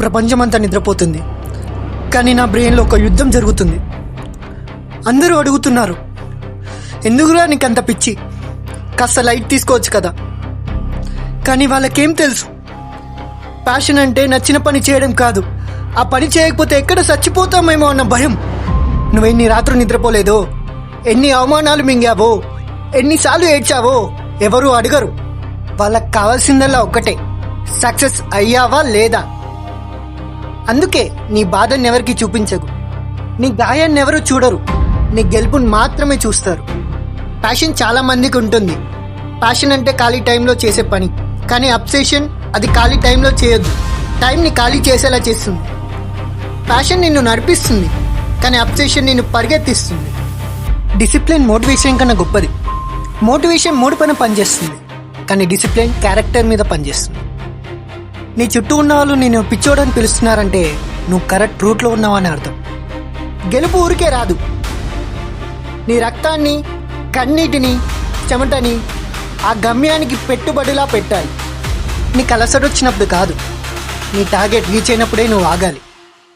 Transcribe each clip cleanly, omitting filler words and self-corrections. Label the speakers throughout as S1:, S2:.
S1: ప్రపంచమంతా నిద్రపోతుంది, కానీ నా బ్రెయిన్లో ఒక యుద్ధం జరుగుతుంది. అందరూ అడుగుతున్నారు, ఎందుకురా నీకంత పిచ్చి, కాస్త లైట్ తీసుకోవచ్చు కదా. కానీ వాళ్ళకేం తెలుసు, ప్యాషన్ అంటే నచ్చిన పని చేయడం కాదు, ఆ పని చేయకపోతే ఎక్కడ చచ్చిపోతామేమో అన్న భయం. నువ్వెన్ని రాత్రులు నిద్రపోలేదో, ఎన్ని అవమానాలు మింగావో, ఎన్నిసార్లు ఏడ్చావో ఎవరు అడగరు. వాళ్ళకి కావాల్సిందల్లా ఒక్కటే, సక్సెస్ అయ్యావా లేదా. అందుకే నీ బాధని ఎవరికి చూపించకు, నీ గాయాన్ని ఎవరు చూడరు, నీ గెలుపుని మాత్రమే చూస్తారు. ప్యాషన్ చాలా మందికి ఉంటుంది. ప్యాషన్ అంటే ఖాళీ టైంలో చేసే పని, కానీ అబ్సెషన్ అది ఖాళీ టైంలో చేయొద్దు, టైంని ఖాళీ చేసేలా చేస్తుంది. ప్యాషన్ నిన్ను నడిపిస్తుంది, కానీ అబ్సెషన్ నిన్ను పరిగెత్తిస్తుంది. డిసిప్లిన్ మోటివేషన్ కన్నా గొప్పది. మోటివేషన్ మూడు పైన పనిచేస్తుంది, కానీ డిసిప్లిన్ క్యారెక్టర్ మీద పనిచేస్తుంది. నీ చుట్టూ ఉన్న వాళ్ళు నేను పిచ్చోడని పిలుస్తున్నారంటే నువ్వు కరెక్ట్ రూట్లో ఉన్నావని అర్థం. గెలుపు ఊరికే రాదు. నీ రక్తాన్ని, కన్నీటిని, చెమటని ఆ గమ్యానికి పెట్టుబడిలా పెట్టాలి. నీకు అలసట వచ్చినప్పుడు కాదు, నీ టార్గెట్ రీచ్ అయినప్పుడే నువ్వు ఆగాలి.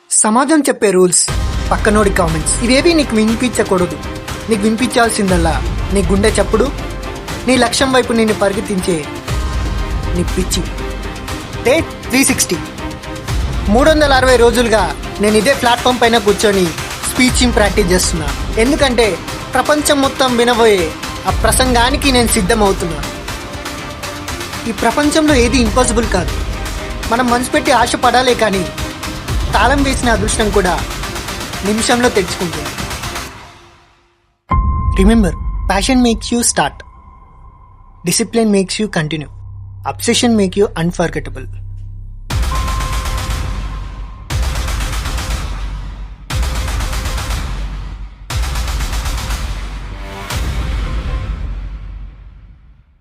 S1: సమాజం చెప్పే రూల్స్, పక్కనోడి కామెంట్స్ ఇవేవి నీకు వినిపించకూడదు. నీకు వినిపించాల్సిందల్లా నీ గుండె చప్పుడు, నీ లక్ష్యం వైపు నిన్ను పరిగెత్తించే నీ పిచ్చి. డే 360, 360 రోజులుగా నేను ఇదే ప్లాట్ఫామ్ పైన కూర్చొని స్పీచింగ్ ప్రాక్టీస్ చేస్తున్నా. ఎందుకంటే ప్రపంచం మొత్తం వినబోయే ఆ ప్రసంగానికి నేను సిద్ధమవుతున్నా. ఈ ప్రపంచంలో ఏది ఇంపాసిబుల్ కాదు. మనం మనసు పెట్టి ఆశపడాలే, కానీ తాళం వేసిన అదృష్టం కూడా నిమిషంలో తెచ్చుకుంటుంది. Remember, passion makes you start, discipline makes you continue, obsession make you unforgettable.